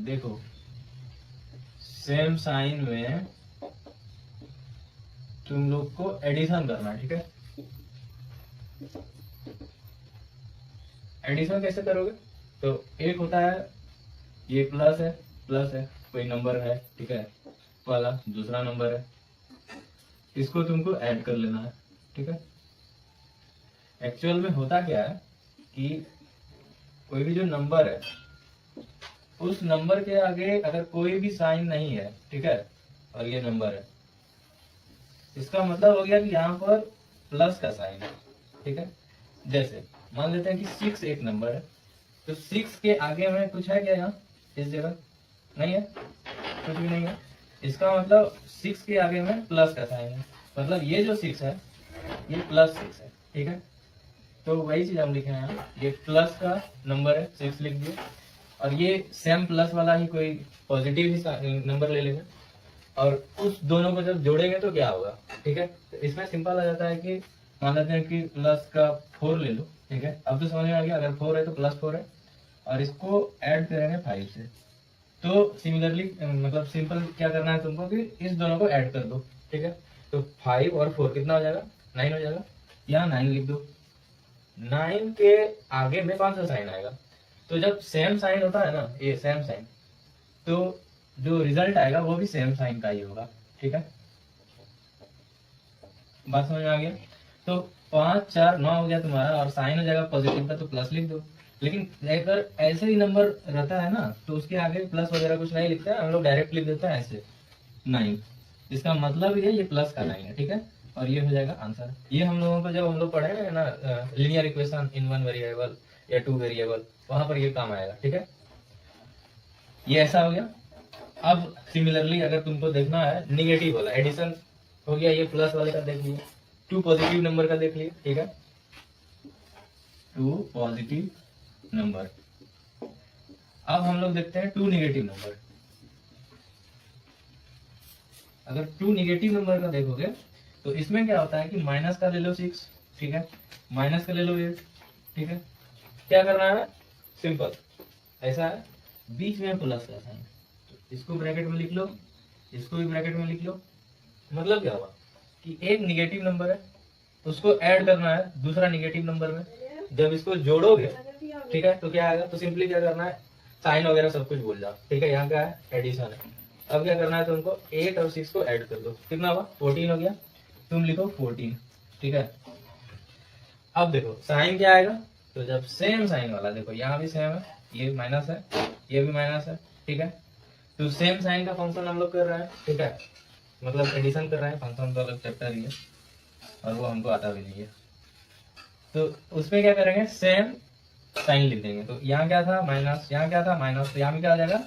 देखो same sign में तुम लोग को एडिशन करना है, ठीक है। एडिशन कैसे करोगे? तो एक होता है ये प्लस है कोई नंबर है, ठीक है, वाला दूसरा नंबर है, इसको तुमको ऐड कर लेना है, ठीक है। एक्चुअल में होता क्या है कि कोई भी जो नंबर है उस नंबर के आगे अगर कोई भी साइन नहीं है, ठीक है, और ये नंबर है, इसका मतलब हो गया कि यहाँ पर प्लस का साइन है, ठीक है। जैसे मान लेते हैं कि 6 एक नंबर है, तो 6 के आगे में कुछ है क्या यहाँ इस जगह? नहीं है, कुछ भी नहीं है। इसका मतलब 6 के आगे में प्लस का साइन है, मतलब ये जो 6 है ये +6 है, ठीक है। तो वही चीज हम लिखे हैं यहाँ, ये प्लस का नंबर है 6 लिख दिए, और ये सेम प्लस वाला ही कोई पॉजिटिव ही नंबर ले लेंगे, और उस दोनों को जब जोड़ेंगे तो क्या होगा, ठीक है। तो इसमें सिंपल आ जाता है कि मान लेते हैं कि प्लस का 4 ले लो, ठीक है। अब तो समझ में आ गया, अगर 4 है तो +4 है, और इसको ऐड करेंगे 5 से। तो सिमिलरली मतलब सिंपल क्या करना है तुमको कि इस दोनों को ऐड कर दो, ठीक है। तो 5 और 4 कितना हो जाएगा? 9 हो जाएगा। यहाँ 9 लिख दो। 9 के आगे में कौन सा साइन आएगा? तो जब सेम साइन होता है ना, ये सेम साइन, तो जो रिजल्ट आएगा वो भी सेम साइन का ही होगा, ठीक है। बात समझ में आ गया? तो 5 4 9 हो गया तुम्हारा, और साइन हो जाएगा पॉजिटिव का, तो प्लस लिख दो। लेकिन अगर ऐसे ही नंबर रहता है ना, तो उसके आगे प्लस वगैरह कुछ नहीं लिखते हैं, हम लोग डायरेक्ट लिख देते हैं ऐसे 9। इसका मतलब ये प्लस का 9 है, ठीक है। और ये हो जाएगा आंसर। ये हम लोगों को जब हम लोग पढ़े हैं ना लीनियर इक्वेशन इन 1 वेरिएबल या 2 वेरिएबल, वहां पर ये काम आएगा, ठीक है। ये ऐसा हो गया। अब सिमिलरली अगर तुमको देखना है निगेटिव वाला एडिशन हो गया, ये प्लस वाले का देख लिया, 2 पॉजिटिव नंबर का देख लिया, ठीक है, 2 पॉजिटिव नंबर। अब हम लोग देखते हैं 2 नेगेटिव नंबर। अगर 2 नेगेटिव नंबर का देखोगे तो इसमें क्या होता है कि माइनस का ले लो 6, ठीक है, माइनस का ले लो 8, ठीक है। क्या करना है? सिंपल ऐसा है, बीच में प्लस का साइन, तो इसको ब्रैकेट में लिख लो, इसको भी ब्रैकेट में लिख लो। मतलब क्या हुआ कि एक निगेटिव नंबर है, उसको ऐड करना है दूसरा निगेटिव नंबर में। जब इसको जोड़ोगे, ठीक है, तो क्या आएगा? तो सिंपली क्या करना है, साइन वगैरह सब कुछ भूल जाओ, ठीक है। यहाँ क्या है? एडिशन है। अब क्या करना है तुमको, 8 और 6 को ऐड कर दो, कितना हुआ? 14 हो गया। तुम लिखो 14, ठीक है। अब देखो साइन क्या आएगा, तो जब सेम साइन वाला, देखो यहाँ भी सेम है, ये माइनस है, ये भी माइनस है, ठीक है। तो सेम साइन का फंक्शन हम लोग कर रहे हैं, ठीक है, मतलब एडिशन कर रहे हैं। फंक्शन तो अलग चैप्टर ही है और वो हमको आता भी नहीं है। तो उसमें क्या करेंगे, सेम साइन लिख देंगे। तो यहाँ क्या था? माइनस, यहाँ क्या था? माइनस, तो यहाँ भी क्या आ जाएगा?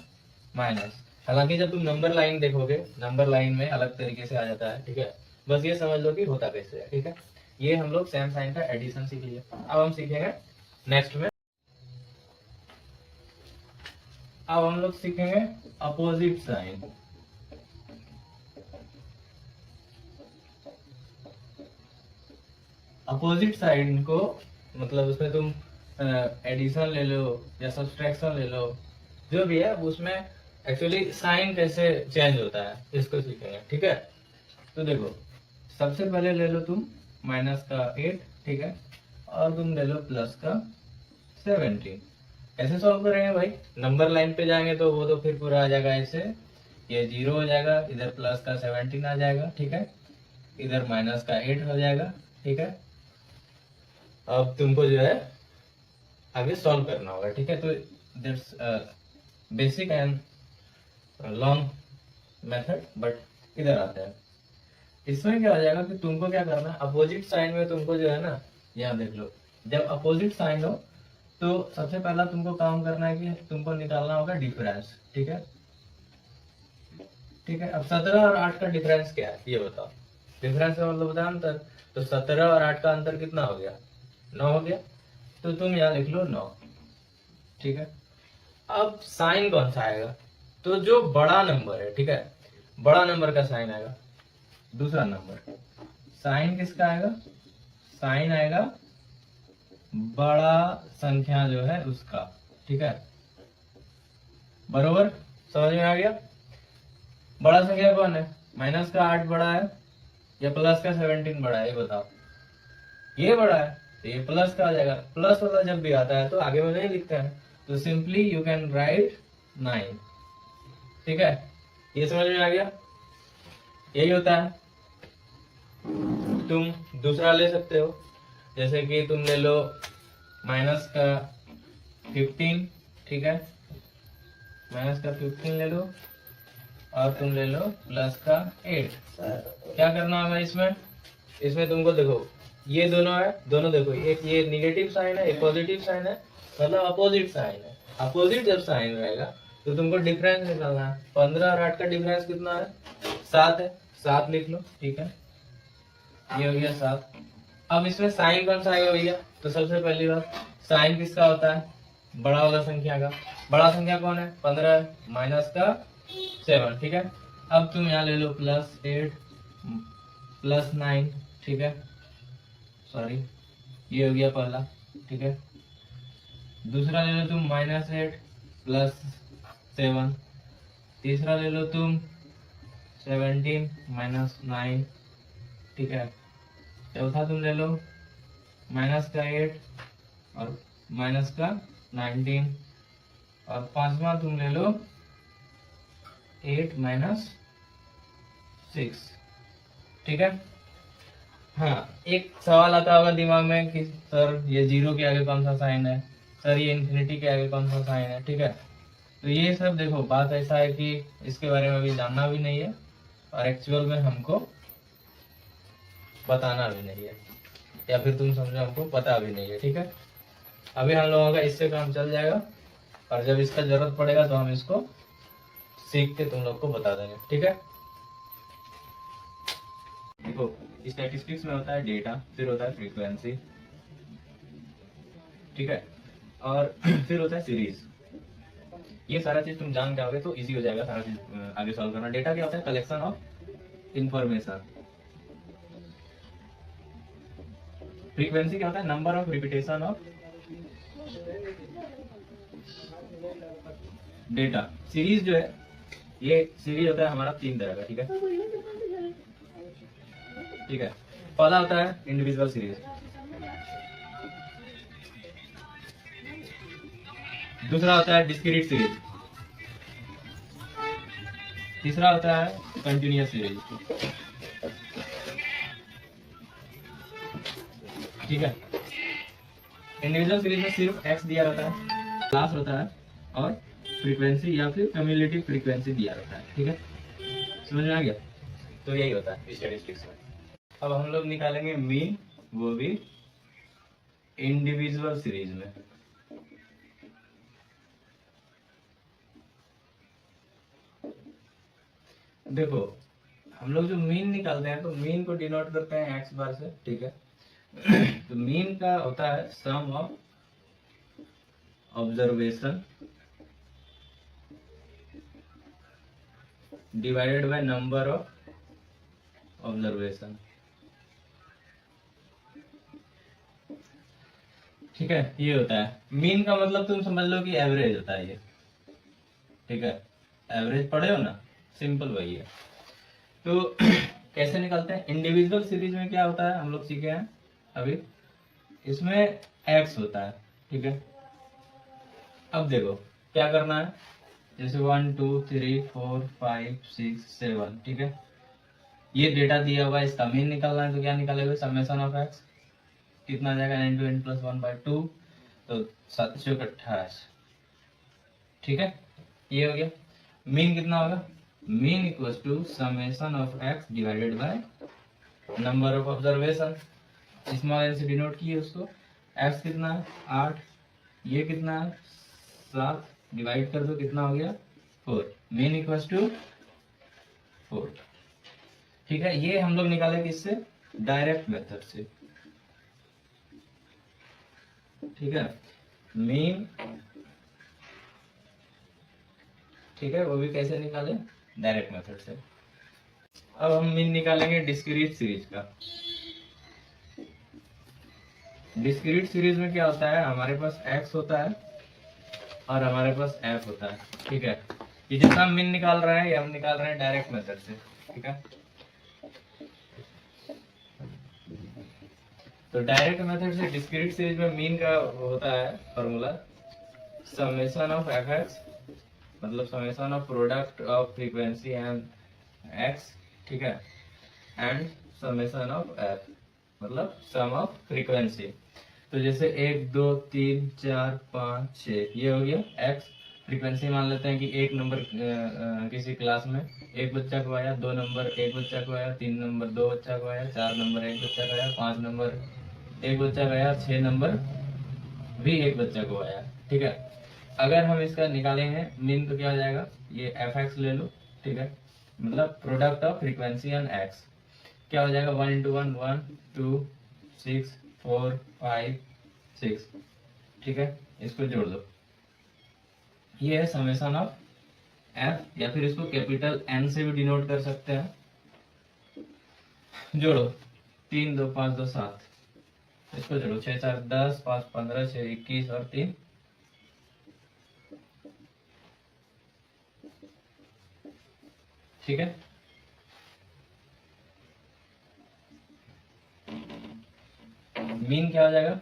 माइनस। हालांकि जब तुम नंबर लाइन देखोगे, नंबर लाइन में अलग तरीके से आ जाता है, ठीक है। बस ये समझ लो कि होता कैसे है, ठीक है। ये हम लोग सेम साइन का एडिशन सीख लिए। अब हम सीखेंगे नेक्स्ट में, अब हम लोग सीखेंगे अपोजिट साइन। अपोजिट साइन को मतलब उसमें तुम एडिशन ले लो या सब्सट्रैक्शन ले लो, जो भी है उसमें एक्चुअली साइन कैसे चेंज होता है इसको सीखेंगे, ठीक है। तो देखो सबसे पहले ले लो तुम माइनस का 8, ठीक है, और तुम ले लो प्लस का 17। कैसे सॉल्व करेंगे भाई? नंबर लाइन पे जाएंगे तो वो तो फिर पूरा आ जाएगा ऐसे, ये 0 हो जाएगा, इधर प्लस का 17 आ जाएगा, ठीक है, इधर माइनस का 8 हो जाएगा, ठीक है। अब तुमको जो है आगे सॉल्व करना होगा, ठीक है। तो that's basic and long method, but इधर आता है। इसमें क्या हो जाएगा कि तुमको क्या करना है, अपोजिट साइन में तुमको जो है ना, यहाँ देख लो, जब अपोजिट साइन हो तो सबसे पहला तुमको काम करना है कि तुमको निकालना होगा डिफरेंस, ठीक है, ठीक है। अब 17 और 8 का डिफरेंस क्या है ये बताओ। डिफरेंस का मतलब होता है अंतर। तो 17 और 8 का अंतर कितना हो गया? 9 हो गया। तो तुम यहाँ लिख लो 9, ठीक है। अब साइन कौन सा आएगा? तो जो बड़ा नंबर है, ठीक है, बड़ा नंबर का साइन आएगा। दूसरा नंबर साइन किसका आएगा? साइन आएगा बड़ा संख्या जो है उसका, ठीक है, बरोबर। समझ में आ गया? बड़ा संख्या कौन है? माइनस का 8 बड़ा है या प्लस का 17 बड़ा है, ये बताओ। ये बड़ा है तो ये प्लस का आ जाएगा। प्लस वाला जब भी आता है तो आगे में नहीं लिखते हैं, तो सिंपली यू कैन राइट 9। ठीक है, ये समझ में आ गया? यही होता है। तुम दूसरा ले सकते हो, जैसे कि तुम ले लो माइनस का 15, ठीक है, माइनस का 15 ले लो और तुम ले लो प्लस का 8। क्या करना होगा इसमें? इसमें तुमको देखो ये दोनों है, दोनों देखो, एक ये निगेटिव साइन है, एक पॉजिटिव साइन है, मतलब अपोजिट साइन है। अपोजिट जब साइन रहेगा तो तुमको डिफरेंस निकालना है। 15 और 8 का डिफरेंस कितना है? 7 है, 7 लिख लो, ठीक है, ये हो गया 7। अब इसमें साइन कौन सा आएगा भैया? तो सबसे पहली बात, साइन किसका होता है? बड़ा वाला संख्या का। बड़ा संख्या कौन है? 15 माइनस का 7, ठीक है। अब तुम यहाँ ले लो प्लस 8 प्लस 9, ठीक है, सॉरी, ये हो गया पहला, ठीक है। दूसरा ले लो तुम माइनस 8 प्लस 7। तीसरा ले लो तुम 17 माइनस 9, ठीक है। चौथा तुम ले लो माइनस का 8 और माइनस का 19, और पांचवा तुम ले लो 8 माइनस 6, ठीक है। हाँ, एक सवाल आता होगा दिमाग में कि सर ये जीरो के आगे कौन सा साइन है, सर ये इन्फिनिटी के आगे कौन सा साइन है, ठीक है। तो ये सब देखो, बात ऐसा है कि इसके बारे में अभी जानना भी नहीं है और एक्चुअल में हमको बताना भी नहीं है, या फिर तुम समझो हमको पता भी नहीं है, ठीक है। अभी हम लोगों का इससे काम चल जाएगा और जब इसका जरूरत पड़ेगा तो हम इसको सीख के तुम लोग को बता देंगे, ठीक है। देखो, स्टैटिस्टिक्स में होता है डेटा, फिर होता है फ्रीक्वेंसी, ठीक है, और फिर होता है सीरीज। ये सारा चीज तुम जान जाओगे तो इजी हो जाएगा सारा चीज आगे सॉल्व करना। डेटा क्या होता है? Collection of information. फ्रीक्वेंसी क्या होता है? Number of repetition of data. Series जो है, ये सीरीज होता है हमारा 3 तरह का, ठीक है, ठीक है। पहला होता है इंडिविजुअल सीरीज, दूसरा होता है डिस्क्रीट सीरीज, तीसरा होता है कंटिन्यूअस सीरीज, ठीक है। इंडिविजुअल सीरीज में सिर्फ एक्स दिया रहता है, क्लास होता है और फ्रीक्वेंसी या फिर कम्युलेटिव फ्रीक्वेंसी दिया रहता है, ठीक है, समझ में आ गया? तो यही होता है स्टैटिस्टिक्स में। अब हम लोग निकालेंगे मीन, वो भी इंडिविजुअल सीरीज में। देखो, हम लोग जो मीन निकालते हैं तो मीन को डिनोट करते हैं एक्स बार से, ठीक है। तो मीन का होता है sum of observation divided by number of observation, ठीक है, ये होता है मीन का मतलब। तुम समझ लो कि एवरेज होता है ये, ठीक है, एवरेज पढ़े हो ना, सिंपल वही है। तो कैसे निकालते हैं? इंडिविजुअल सीरीज में क्या होता है हम लोग सीखे हैं अभी, इसमें एक्स होता है, ठीक है। अब देखो क्या करना है, जैसे 1 2 3 4 5 6 7, ठीक है, ये डेटा दिया हुआ है, इसका मीन निकालना है तो क्या निकालेगा? समेशन ऑफ एक्स, कितना आ जाएगा? n to n plus 1/2, तो 728, ठीक है, ये हो गया। मीन कितना होगा? Mean equals to summation of x divided by number of observation, small n से डिनोट किए उसको। एक्स कितना है? 8, ये कितना है? 7, डिवाइड कर दो, कितना हो गया? 4। मीन इक्वल्स टू 4, ठीक है। ये हम लोग निकाले किससे? डायरेक्ट मेथड से, ठीक है, मीन, ठीक है, वो भी कैसे निकाले? डायरेक्ट मेथड से। अब हम मीन निकालेंगे डिस्क्रीट सीरीज का। डिस्क्रीट सीरीज में क्या होता है? हमारे पास x होता है और हमारे पास f होता है, ठीक है। ये जितना हम मीन निकाल रहे हैं ये हम निकाल रहे हैं डायरेक्ट मेथड से, ठीक है। तो डायरेक्ट मेथड से डिस्क्रीट सीरीज में मीन का होता है formula summation of f x, मतलब summation of product of frequency and x, ठीक है, एंड समेशन ऑफ एफ मतलब सम ऑफ फ्रीक्वेंसी। तो जैसे 1 2 3 4 5 6 ये हो गया एक्स फ्रीक्वेंसी। मान लेते हैं कि एक नंबर किसी क्लास में एक बच्चा को आया, 2 नंबर एक बच्चा को आया, 3 नंबर 2 बच्चा को आया, 4 नंबर एक बच्चा को आया, 5 नंबर एक बच्चा को आया, 6 नंबर भी एक बच्चा को आया, ठीक है। अगर हम इसका निकालेंगे मीन तो क्या हो जाएगा, ये एफ एक्स ले लो, ठीक है, मतलब product of frequency and x क्या हो जाएगा 1 इंटू 1 1 2 6 4 5 6, ठीक है। इसको जोड़ दो, ये है समेशन ऑफ एफ, या फिर इसको कैपिटल एन से भी डिनोट कर सकते हैं। जोड़ो 3 2 5 2 7, इसको जोड़ो 6 4 10 5 15 6 21 और 3, ठीक है। मीन क्या हो जाएगा,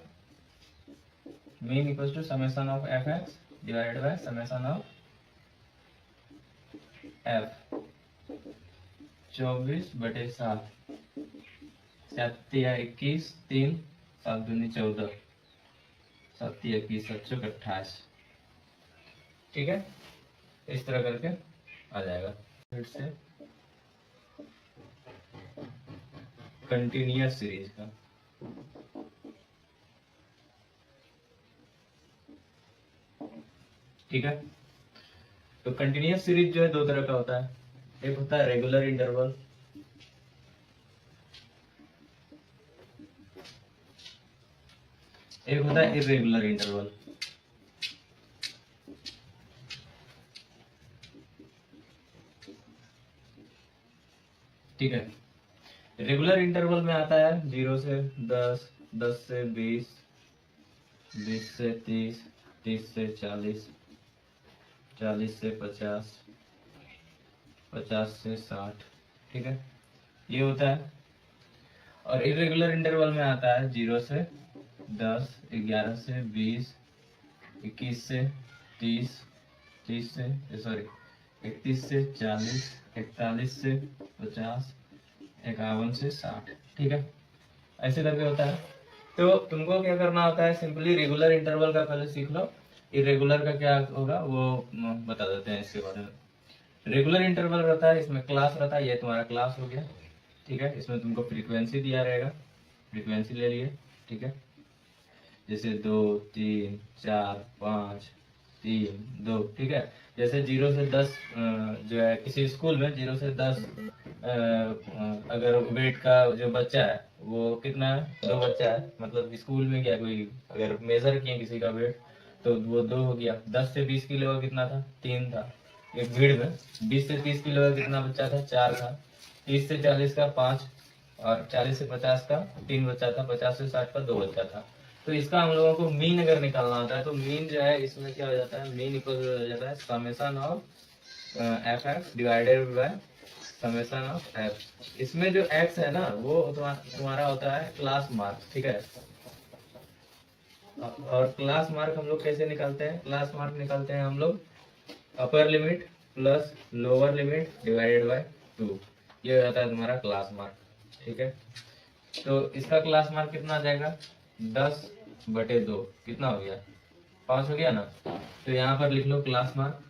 mean equal to summation of f x divided by summation of f 24/7 7 या 21 3 7 दूनी 14 7 या 21 7 चौक 28, ठीक है। इस तरह करके आ जाएगा। फिर से कंटिन्यूअस सीरीज का ठीक है। तो कंटिन्यूअस सीरीज जो है दो तरह का होता है, एक होता है रेगुलर इंटरवल, एक होता है इरेगुलर इंटरवल, ठीक है। रेगुलर इंटरवल में आता है 0 से 10 10 से 20 20 से 30 30 से 40 40 से 50 50 से 60, ठीक है, ये होता है। और इरेगुलर इंटरवल में आता है 0 से 10 11 से 20 21 से 30 30 से 31 से 40 41 से 50 51 से 60, ठीक है, ऐसे करके होता है। तो तुमको क्या करना होता है, सिंपली रेगुलर इंटरवल का पहले सीख लो, इरेगुलर का क्या होगा वो बता देते हैं इसके बारे में। रेगुलर इंटरवल रहता है, इसमें क्लास रहता है, ये तुम्हारा क्लास हो गया, ठीक है। इसमें तुमको फ्रीक्वेंसी दिया रहेगा, फ्रीक्वेंसी ले लिए, ठीक है, जैसे 2 3 4 5 3 2, ठीक है। जैसे 0 से 10 जो है किसी स्कूल में 0 से 10 अगर वेट का जो बच्चा है वो कितना है, 2 बच्चा है, मतलब स्कूल में क्या कोई अगर मेजर किए किसी का वेट तो वो 2 हो गया। 10 से 20 किलो का कितना था, 3 था। एक भीड़ में 20 से 30 किलो का कितना बच्चा था, 4 था। 30 से 40 का 5, और 40 से 50 का 3 बच्चा था। 50 से 60 का 2 बच्चा था। तो इसका हम लोगों को मीन अगर निकालना होता है तो मीन जो है इसमें क्या हो जाता है, मीन इक्वल हो जाता है summation of f x divided by summation of F. इसमें जो एक्स है ना वो तुम्हारा होता है क्लास मार्क, ठीक है। और क्लास मार्क हम लोग कैसे निकालते हैं, क्लास मार्क निकालते हैं हम लोग upper limit plus lower limit divided by 2, ये हो जाता है तुम्हारा क्लास मार्क, ठीक है। तो इसका क्लास मार्क कितना आ जाएगा, 10/2 कितना हो गया, 5 हो गया ना। तो यहाँ पर लिख लो क्लास मार्क,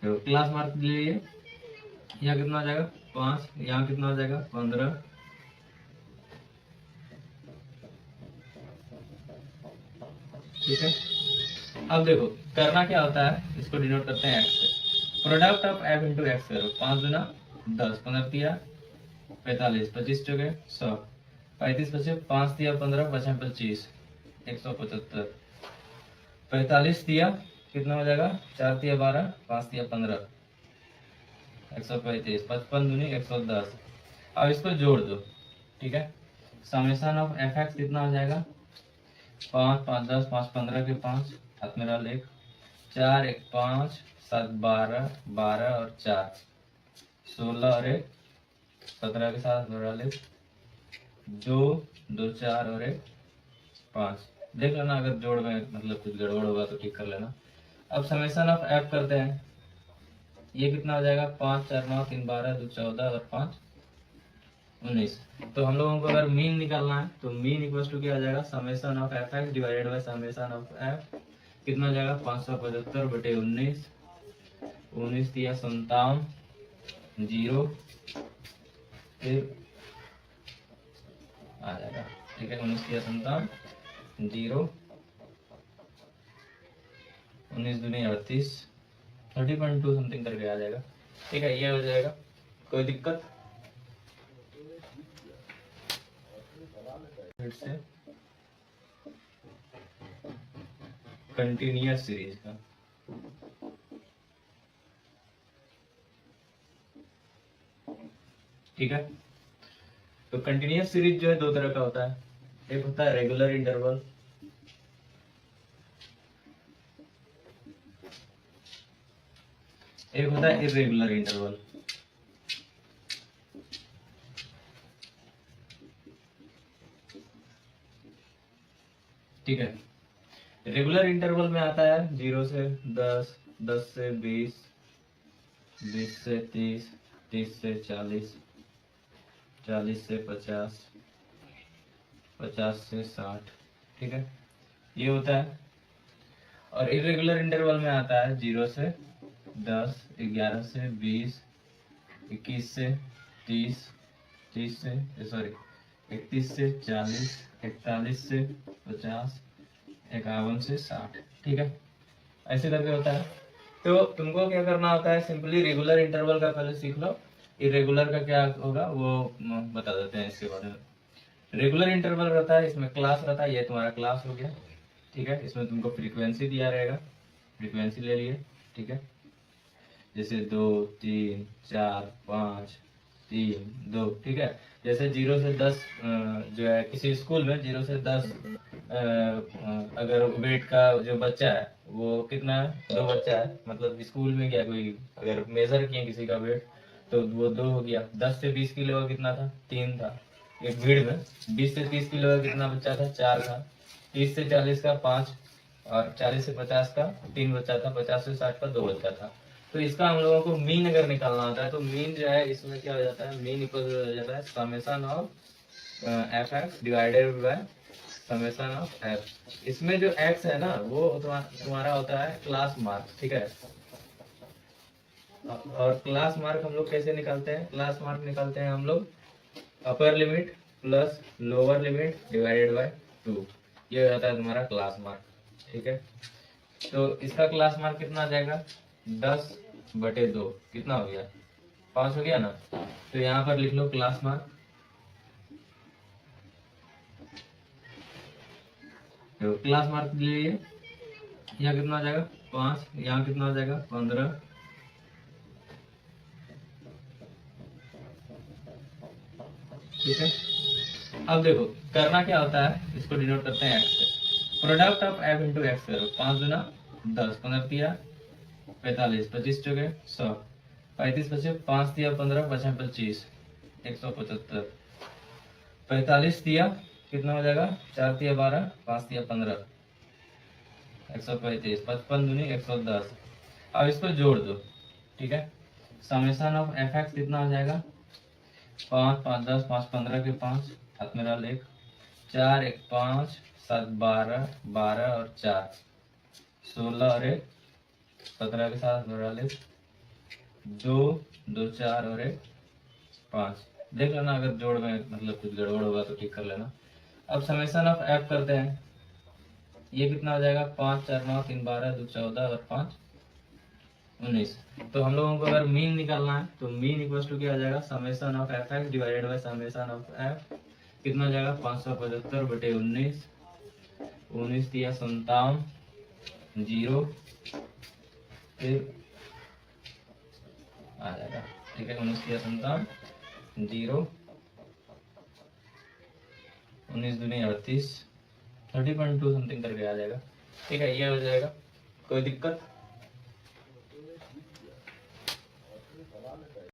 तो क्लास मार्क ले लिए, यहाँ कितना आ जाएगा 5, यहाँ कितना आ जाएगा 15, ठीक है। अब देखो करना क्या होता है, इसको डिनोट करते हैं एक्स से। Product of F into x करो, 5 दूना 10, 15 तिया 45, 25 चौके 100, 35 बचे 5 तिया 15 बचा 25, 175। 45 तिया कितना हो जाएगा, 4 तिया 12, 5 तिया 15, 135, 55 दूनी 110। अब इसको जोड़ दो, ठीक है। समेशन ऑफ एफ एक्स कितना हो जाएगा, 5 5 10 5 15 के 5 हाथ में डाल एक, 4 1 5 7 12, 12 और 4 16 और 1 17 के साथ में डाल एक, 2 2 4 और 1 5। देख लेना अगर जोड़ में मतलब कुछ गड़बड़ होगा तो ठीक कर लेना। अब समेशन ऑफ एफ करते हैं। ये कितना हो जाएगा, 5 4 9 3 12 2 14 और 5 19। तो हम लोगों को अगर मीन निकालना है तो मीन इक्वल टू क्या आ जाएगा, summation of f x divided by summation of F. कितना हो जाएगा, 575 बटे 19, 19 दिया 57, 0 फिर आ जाएगा। ठीक है, 19 दिया 57, 0 19 दूनी 38, 30.2 समथिंग करके आ जाएगा। ठीक है, ये हो जाएगा, कोई दिक्कत फिर से कंटिन्यूअस सीरीज का। ठीक है, तो कंटिन्यूअस सीरीज जो है दो तरह का होता है। एक होता है रेगुलर इंटरवल, एक होता है इरेगुलर इंटरवल। ठीक है, रेगुलर इंटरवल में आता है 0 से 10, 10 से 20, 20 से 30, 30 से 40, 40 से 50, 50 से 60। ठीक है, ये होता है। और इरेगुलर इंटरवल में आता है 0 से 10, 11 से 20, 21 से 30, 30 से 31 से 40, 41 से 50, 51 से 60। ठीक है, ऐसे करके होता है। तो तुमको क्या करना होता है, सिंपली रेगुलर इंटरवल का पहले सीख लो, इरेगुलर का क्या होगा वो बता देते हैं इसके बारे में। रेगुलर इंटरवल रहता है, इसमें क्लास रहता है, ये तुम्हारा क्लास हो गया। ठीक है, इसमें तुमको फ्रीक्वेंसी दिया रहेगा, फ्रीक्वेंसी ले लिए। ठीक है, जैसे 2 3 4 5 3 2। ठीक है, जैसे 0 से 10 जो है किसी स्कूल में 0 से 10 अगर वेट का जो बच्चा है वो कितना है, 2 बच्चा है, मतलब स्कूल में क्या कोई अगर मेजर किए किसी का वेट तो वो 2 हो गया। 10 से 20 किलो का कितना था, 3 था एक भीड़ में। 20 से 30 किलो का कितना बच्चा था, 4 था। 30 से 40 का 5, और 40 से 50 का 3 बच्चा था। 50 से 60 का 2 बच्चा था। तो इसका हम लोगों को मीन अगर निकालना होता है तो मीन जो है इसमें क्या हो जाता है, मीन इक्वल हो जाता है summation of f x divided by summation of F. इसमें जो एक्स है ना वो तुम्हारा होता है क्लास मार्क। ठीक है, और क्लास मार्क हम लोग कैसे निकालते हैं, क्लास मार्क निकालते हैं हम लोग upper limit plus lower limit divided by 2। ये हो जाता है तुम्हारा क्लास मार्क। ठीक है, तो इसका क्लास मार्क कितना आ जाएगा, 10 बटे 2 कितना हो गया, 5 हो गया ना। तो यहाँ पर लिख लो क्लास मार्क। तो क्लास मार्क ले लिए, यहाँ कितना आ जाएगा 5, यहाँ कितना आ जाएगा 15। ठीक है, अब देखो करना क्या होता है, इसको डिनोट करते हैं एक्स से। Product of F into x करो, 5 गुना 10, 15 दिया 45, 25 चौके 100, 35 बचे 5 दिया 15, बचा 25, 175। 45 दिया कितना हो जाएगा, 4 दिया 12, 5 दिया 15, 135, 55 दूनी 110। अब इसको जोड़ दो। ठीक है, समेशन ऑफ एफ एक्स कितना हो जाएगा, 5 5 10 5 15 के 5 हाथ में डाल एक, 4 1 5 7 12, 12 और 4 16 और 1 17 के साथ डाल एक, 2 2 4 और 1 5। देख लेना अगर जोड़ में मतलब कुछ गड़बड़ होगा तो ठीक कर लेना। अब समेशन ऑफ एफ करते हैं। ये कितना हो जाएगा, 5 4 9 3 12 2 14 और 5 19। तो हम लोगों को अगर मीन निकालना है तो मीन इक्वल टू क्या आ जाएगा, summation of f x divided by summation of F. कितना हो जाएगा, 575 बटे 19, 19 दिया 57, 0 फिर आ जाएगा। ठीक है, 19 दिया 57, 0 19 दूनी 38, 30.2 समथिंग करके आ जाएगा। ठीक है, ये हो जाएगा, कोई दिक्कत?